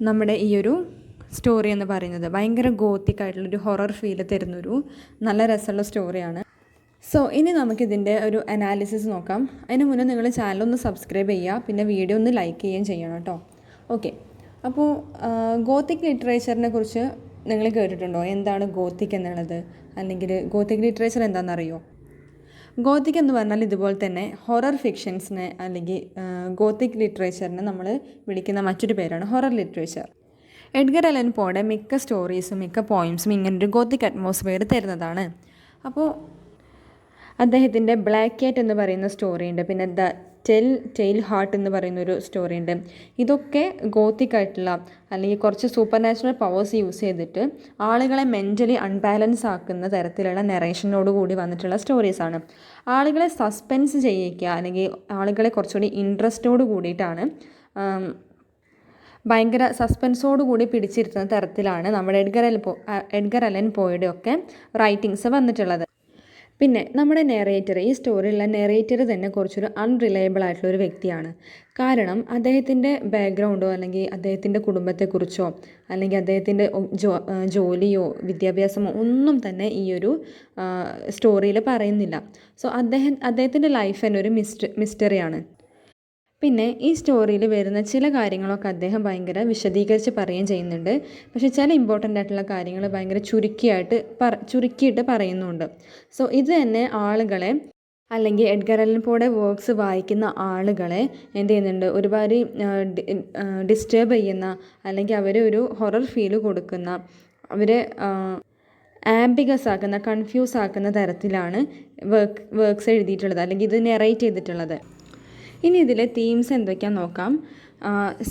നമ്മുടെ ഈ ഒരു സ്റ്റോറി എന്ന് പറയുന്നത്. ഭയങ്കര ഗോത്തിക് ആയിട്ടുള്ളൊരു ഹൊറർ ഫീല് തരുന്നൊരു നല്ല രസമുള്ള സ്റ്റോറിയാണ്. സോ ഇനി നമുക്കിതിൻ്റെ ഒരു അനാലിസിസ് നോക്കാം. അതിന് മുന്നേ നിങ്ങൾ ചാനലൊന്ന് സബ്സ്ക്രൈബ് ചെയ്യുക, പിന്നെ വീഡിയോ ഒന്ന് ലൈക്ക് ചെയ്യുകയും ചെയ്യണം കേട്ടോ. ഓക്കെ, അപ്പോൾ ഗോത്തിക് ലിറ്ററേച്ചറിനെ കുറിച്ച് നിങ്ങൾ കേട്ടിട്ടുണ്ടോ? എന്താണ് ഗോത്തിക് എന്നുള്ളത്, അല്ലെങ്കിൽ ഗോത്തിക് ലിറ്ററേച്ചർ എന്താണെന്നറിയോ? ഗോത്തിക് എന്ന് പറഞ്ഞാൽ ഇതുപോലെ തന്നെ ഹൊറർ ഫിക്ഷൻസിനെ അല്ലെങ്കിൽ ഗോത്തിക് ലിറ്ററേച്ചറിനെ നമ്മൾ വിളിക്കുന്ന മറ്റൊരു പേരാണ് ഹൊറർ ലിറ്ററേച്ചർ. എഡ്ഗർ അലൻ പോയുടെ മിക്ക സ്റ്റോറീസും മിക്ക പോയിംസും ഇങ്ങനൊരു ഗോത്തിക് അറ്റ്മോസ്ഫിയർ തരുന്നതാണ്. അപ്പോൾ അദ്ദേഹത്തിൻ്റെ ബ്ലാക്ക് ക്യാറ്റ് എന്ന് പറയുന്ന സ്റ്റോറി ഉണ്ട്, പിന്നെ ദ ടെയിൽ ഹാർട്ട് എന്ന് പറയുന്നൊരു സ്റ്റോറി ഉണ്ട്. ഇതൊക്കെ ഗോത്തിക് ആയിട്ടുള്ള അല്ലെങ്കിൽ കുറച്ച് സൂപ്പർ നാച്ചുറൽ പവേഴ്സ് യൂസ് ചെയ്തിട്ട് ആളുകളെ മെൻ്റലി അൺബാലൻസ് ആക്കുന്ന തരത്തിലുള്ള നറേഷനോട് കൂടി വന്നിട്ടുള്ള സ്റ്റോറീസാണ്. ആളുകളെ സസ്പെൻസ് ചെയ്യിക്കുക അല്ലെങ്കിൽ ആളുകളെ കുറച്ചുകൂടി ഇൻട്രസ്റ്റോട് കൂടിയിട്ടാണ്, ഭയങ്കര സസ്പെൻസോട് കൂടി പിടിച്ചിരുത്തുന്ന തരത്തിലാണ് നമ്മുടെ എഡ്ഗർ അലൻ പോയുടെ ഒക്കെ റൈറ്റിങ്സ് വന്നിട്ടുള്ളത്. പിന്നെ നമ്മുടെ ഈ സ്റ്റോറിയിലുള്ള നെറേറ്റർ തന്നെ കുറച്ചൊരു അൺറിലയബിൾ ആയിട്ടുള്ളൊരു വ്യക്തിയാണ്. കാരണം അദ്ദേഹത്തിൻ്റെ ബാക്ക്ഗ്രൗണ്ടോ അല്ലെങ്കിൽ അദ്ദേഹത്തിൻ്റെ കുടുംബത്തെക്കുറിച്ചോ അല്ലെങ്കിൽ അദ്ദേഹത്തിൻ്റെ ജോലിയോ വിദ്യാഭ്യാസമോ ഒന്നും തന്നെ ഈ ഒരു സ്റ്റോറിയിൽ പറയുന്നില്ല. സോ അദ്ദേഹത്തിൻ്റെ ലൈഫ് തന്നെ ഒരു മിസ്റ്ററിയാണ്. പിന്നെ ഈ സ്റ്റോറിയിൽ വരുന്ന ചില കാര്യങ്ങളൊക്കെ അദ്ദേഹം ഭയങ്കര വിശദീകരിച്ച് പറയുകയും ചെയ്യുന്നുണ്ട്. പക്ഷേ ചില ഇമ്പോർട്ടൻ്റ് ആയിട്ടുള്ള കാര്യങ്ങൾ ഭയങ്കര ചുരുക്കിയിട്ട് പറയുന്നുണ്ട്. സോ ഇത് തന്നെ ആളുകളെ അല്ലെങ്കിൽ എഡ്ഗർ അലൻ പോയുടെ വർക്ക്സ് വായിക്കുന്ന ആളുകളെ എന്ത് ചെയ്യുന്നുണ്ട്, ഒരുപാട് ഡിസ്റ്റർബ് ചെയ്യുന്ന അല്ലെങ്കിൽ അവരെ ഒരു ഹൊറർ ഫീൽ കൊടുക്കുന്ന, അവരെ ആംബിഗസ് ആക്കുന്ന, കൺഫ്യൂസ് ആക്കുന്ന തരത്തിലാണ് വർക്ക്സ് എഴുതിയിട്ടുള്ളത് അല്ലെങ്കിൽ ഇത് നെറേറ്റ് ചെയ്തിട്ടുള്ളത്. ഇനി ഇതിലെ തീംസ് എന്തൊക്കെയാണെന്ന് നോക്കാം.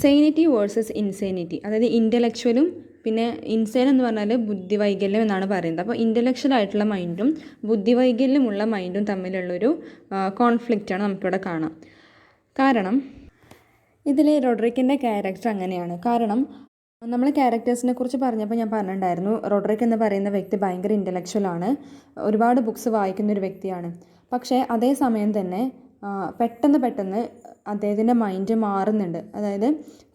സെയിനിറ്റി വേഴ്സസ് ഇൻസെനിറ്റി, അതായത് ഇൻ്റലക്ച്വലും പിന്നെ ഇൻസെൻ എന്ന് പറഞ്ഞാൽ ബുദ്ധിവൈകല്യം എന്നാണ് പറയുന്നത്. അപ്പോൾ ഇൻ്റലക്ച്വൽ ആയിട്ടുള്ള മൈൻഡും ബുദ്ധിവൈകല്യമുള്ള മൈൻഡും തമ്മിലുള്ളൊരു കോൺഫ്ലിക്റ്റാണ് നമുക്കിവിടെ കാണാം. കാരണം ഇതിൽ റോഡ്രിക്കിൻ്റെ ക്യാരക്ടർ അങ്ങനെയാണ്. കാരണം നമ്മൾ ക്യാരക്ടേഴ്സിനെ കുറിച്ച് പറഞ്ഞപ്പോൾ ഞാൻ പറഞ്ഞിട്ടുണ്ടായിരുന്നു, റോഡ്രിക്ക് എന്ന് പറയുന്ന വ്യക്തി ഭയങ്കര ഇൻ്റലക്ച്വലാണ്, ഒരുപാട് ബുക്സ് വായിക്കുന്ന ഒരു വ്യക്തിയാണ്. പക്ഷേ അതേ സമയം തന്നെ പെട്ടെന്ന് അദ്ദേഹത്തിൻ്റെ മൈൻഡ് മാറുന്നുണ്ട്. അതായത്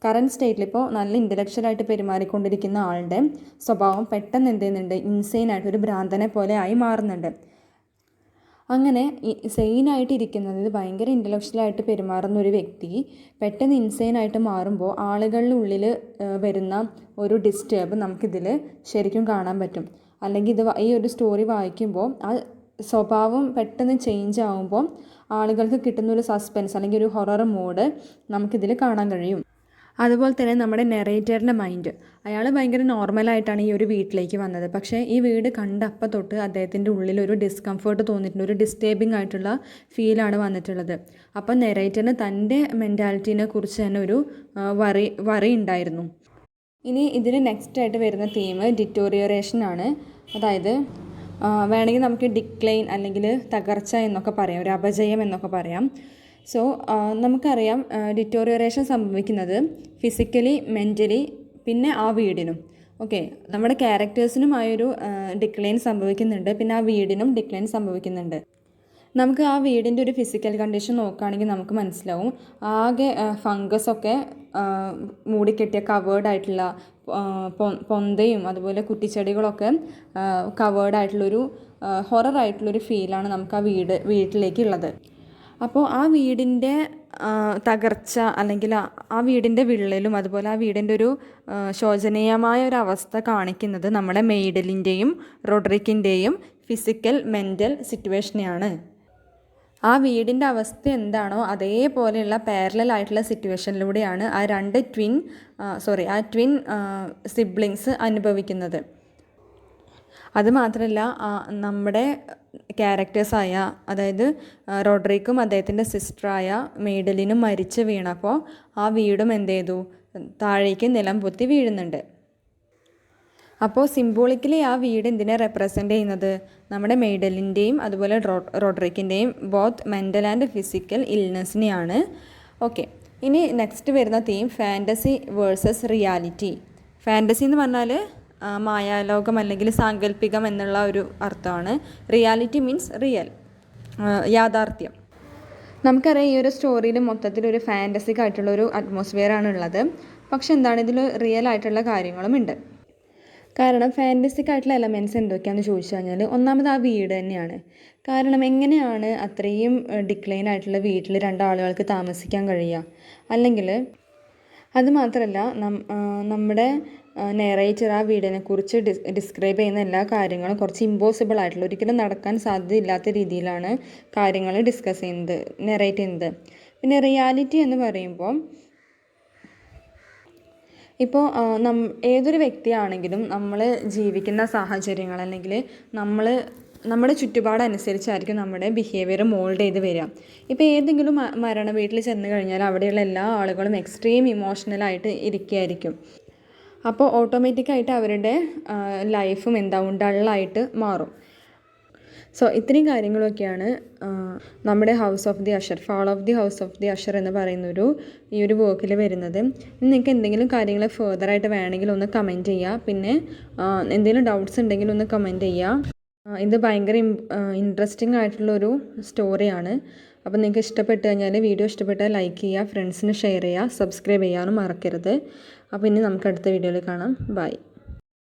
കറൻറ്റ് സ്റ്റേറ്റിൽ ഇപ്പോൾ നല്ല ഇൻ്റലക്ച്വലായിട്ട് പെരുമാറിക്കൊണ്ടിരിക്കുന്ന ആളുടെ സ്വഭാവം പെട്ടെന്ന് എന്ത് ചെയ്യുന്നുണ്ട്, ഇൻസെയിനായിട്ട് ഒരു ഭ്രാന്തനെ പോലെ ആയി മാറുന്നുണ്ട്. അങ്ങനെ സെയിനായിട്ട് ഇരിക്കുന്നത് ഭയങ്കര ഇൻ്റലക്ച്വലായിട്ട് പെരുമാറുന്ന ഒരു വ്യക്തി പെട്ടെന്ന് ഇൻസെയിനായിട്ട് മാറുമ്പോൾ ആളുകളുടെ ഉള്ളിൽ വരുന്ന ഒരു ഡിസ്റ്റർബ് നമുക്കിതിൽ ശരിക്കും കാണാൻ പറ്റും. അല്ലെങ്കിൽ ഈ ഒരു സ്റ്റോറി വായിക്കുമ്പോൾ ആ സ്വഭാവം പെട്ടെന്ന് ചേഞ്ച് ആകുമ്പോൾ ആളുകൾക്ക് കിട്ടുന്നൊരു സസ്പെൻസ് അല്ലെങ്കിൽ ഒരു ഹൊറർ മോഡ് നമുക്കിതിൽ കാണാൻ കഴിയും. അതുപോലെ തന്നെ നമ്മുടെ നെറേറ്ററിൻ്റെ മൈൻഡ്, അയാൾ ഭയങ്കര നോർമലായിട്ടാണ് ഈ ഒരു വീട്ടിലേക്ക് വന്നത്. പക്ഷേ ഈ വീട് കണ്ടപ്പോൾ തൊട്ട് അദ്ദേഹത്തിൻ്റെ ഉള്ളിൽ ഒരു ഡിസ്കംഫേർട്ട് തോന്നിയിട്ടുണ്ട്, ഒരു ഡിസ്റ്റേബിങ് ആയിട്ടുള്ള ഫീലാണ് വന്നിട്ടുള്ളത്. അപ്പം നെറേറ്ററിന് തൻ്റെ മെൻറ്റാലിറ്റീനെ കുറിച്ച് തന്നെ ഒരു വറി ഉണ്ടായിരുന്നു. ഇനി ഇതിന് നെക്സ്റ്റ് ആയിട്ട് വരുന്ന തീം ഡിറ്റോറിയറേഷൻ ആണ്. അതായത് വേണമെങ്കിൽ നമുക്ക് ഡിക്ലൈൻ അല്ലെങ്കിൽ തകർച്ച എന്നൊക്കെ പറയാം, ഒരു അപജയം എന്നൊക്കെ പറയാം. സോ നമുക്കറിയാം ഡിറ്റോറിയറേഷൻ സംഭവിക്കുന്നത് ഫിസിക്കലി, മെൻ്റലി, പിന്നെ ആ വീടിനും. ഓക്കെ, നമ്മുടെ ക്യാരക്ടേഴ്സിനുമായൊരു ഡിക്ലൈൻ സംഭവിക്കുന്നുണ്ട്, പിന്നെ ആ വീടിനും ഡിക്ലൈൻ സംഭവിക്കുന്നുണ്ട്. നമുക്ക് ആ വീടിൻ്റെ ഒരു ഫിസിക്കൽ കണ്ടീഷൻ നോക്കുകയാണെങ്കിൽ നമുക്ക് മനസ്സിലാവും, ആകെ ഫംഗസൊക്കെ മൂടിക്കെട്ടിയ കവേർഡായിട്ടുള്ള പൊന്തയും അതുപോലെ കുറ്റിച്ചെടികളൊക്കെ കവേർഡായിട്ടുള്ളൊരു ഹൊററായിട്ടുള്ളൊരു ഫീലാണ് നമുക്ക് ആ വീട്ടിലേക്കുള്ളത്. അപ്പോൾ ആ വീടിൻ്റെ തകർച്ച അല്ലെങ്കിൽ ആ വീടിൻ്റെ വിള്ളലും അതുപോലെ ആ വീടിൻ്റെ ഒരു ശോചനീയമായ ഒരു അവസ്ഥ കാണിക്കുന്നത് നമ്മുടെ മെയ്ഡലിൻ്റെയും റോഡ്രിക്കിൻ്റെയും ഫിസിക്കൽ മെൻ്റൽ സിറ്റുവേഷനെയാണ്. ആ വീടിൻ്റെ അവസ്ഥ എന്താണോ അതേപോലെയുള്ള പാരലൽ ആയിട്ടുള്ള സിറ്റുവേഷനിലൂടെയാണ് ആ ട്വിൻ സിബ്ലിങ്സ് അനുഭവിക്കുന്നത്. അതുമാത്രമല്ല നമ്മുടെ ക്യാരക്ടേഴ്സായ, അതായത് റോഡ്രിക്കും അദ്ദേഹത്തിൻ്റെ സിസ്റ്ററായ മെയ്ഡലിനും മരിച്ചു വീണപ്പോൾ ആ വീടും എന്ത് ചെയ്തു, താഴേക്ക് നിലം പൊത്തി വീഴുന്നുണ്ട്. അപ്പോൾ സിംബോളിക്കലി ആ വീട് എന്തിനെ റെപ്രസെൻ്റ് ചെയ്യുന്നത്, നമ്മുടെ മെയ്ഡലിൻ്റെയും അതുപോലെ റോഡ്രിക്കിൻ്റെയും ബോത്ത് മെൻ്റൽ ആൻഡ് ഫിസിക്കൽ ഇൽനെസ്സിനെയാണ്. ഓക്കെ, ഇനി നെക്സ്റ്റ് വരുന്ന theme fantasy versus reality. Fantasy എന്ന് പറഞ്ഞാൽ മായാലോകം അല്ലെങ്കിൽ സാങ്കല്പികം എന്നുള്ള ഒരു അർത്ഥമാണ്. റിയാലിറ്റി മീൻസ് റിയൽ, യാഥാർത്ഥ്യം. നമുക്കറിയാം ഈ ഒരു സ്റ്റോറിയിൽ മൊത്തത്തിലൊരു ഫാൻറ്റസിക് ആയിട്ടുള്ളൊരു അറ്റ്മോസ്ഫിയറാണ് ഉള്ളത്. പക്ഷെ എന്താണ്, ഇതിൽ റിയൽ ആയിട്ടുള്ള കാര്യങ്ങളും ഉണ്ട്. കാരണം ഫാൻറ്റസിക് ആയിട്ടുള്ള എലമെൻറ്റ്സ് എന്തൊക്കെയാണെന്ന് ചോദിച്ചു കഴിഞ്ഞാൽ, ഒന്നാമത് ആ വീട് തന്നെയാണ്. കാരണം എങ്ങനെയാണ് അത്രയും ഡിക്ലൈൻ ആയിട്ടുള്ള വീട്ടിൽ രണ്ടാളുകൾക്ക് താമസിക്കാൻ കഴിയുക? അല്ലെങ്കിൽ അതുമാത്രമല്ല നമ്മുടെ നെറേറ്റർ ആ വീടിനെക്കുറിച്ച് ഡിസ്ക്രൈബ് ചെയ്യുന്ന എല്ലാ കാര്യങ്ങളും കുറച്ച് ഇമ്പോസിബിൾ ആയിട്ടുള്ള, ഒരിക്കലും നടക്കാൻ സാധ്യതയില്ലാത്ത രീതിയിലാണ് കാര്യങ്ങൾ ഡിസ്കസ് ചെയ്യുന്നത്, നെറേറ്റ് ചെയ്യുന്നത്. പിന്നെ റിയാലിറ്റി എന്ന് പറയുമ്പോൾ ഇപ്പോൾ ഏതൊരു വ്യക്തിയാണെങ്കിലും നമ്മൾ ജീവിക്കുന്ന സാഹചര്യങ്ങൾ അല്ലെങ്കിൽ നമ്മുടെ ചുറ്റുപാടനുസരിച്ചായിരിക്കും നമ്മുടെ ബിഹേവിയർ മോൾഡ് ചെയ്ത് വരിക. ഇപ്പോൾ ഏതെങ്കിലും മരണ വീട്ടിൽ ചെന്ന് കഴിഞ്ഞാൽ അവിടെയുള്ള എല്ലാ ആളുകളും എക്സ്ട്രീം ഇമോഷണലായിട്ട് ഇരിക്കുകയായിരിക്കും. അപ്പോൾ ഓട്ടോമാറ്റിക്കായിട്ട് അവരുടെ ലൈഫും എന്താവും, ഡള്ളായിട്ട് മാറും. സോ ഇത്രയും കാര്യങ്ങളൊക്കെയാണ് നമ്മുടെ house of the Usher, fall of the house of the Usher എന്ന് പറയുന്നൊരു ഈ ഒരു വർക്കിൽ വരുന്നത്. ഇനി നിങ്ങൾക്ക് എന്തെങ്കിലും കാര്യങ്ങൾ ഫെർദറായിട്ട് വേണമെങ്കിൽ ഒന്ന് കമൻറ്റ് ചെയ്യുക. പിന്നെ എന്തെങ്കിലും ഡൗട്ട്സ് ഉണ്ടെങ്കിൽ ഒന്ന് കമൻറ്റ് ചെയ്യുക. ഇത് ഭയങ്കര ഇൻട്രസ്റ്റിംഗ് ആയിട്ടുള്ളൊരു സ്റ്റോറിയാണ്. അപ്പോൾ നിങ്ങൾക്ക് ഇഷ്ടപ്പെട്ട് കഴിഞ്ഞാൽ, വീഡിയോ ഇഷ്ടപ്പെട്ടാൽ ലൈക്ക് ചെയ്യുക, ഫ്രണ്ട്സിന് ഷെയർ ചെയ്യുക, സബ്സ്ക്രൈബ് ചെയ്യാനും മറക്കരുത്. അപ്പോൾ ഇനി നമുക്ക് അടുത്ത വീഡിയോയിൽ കാണാം. ബൈ.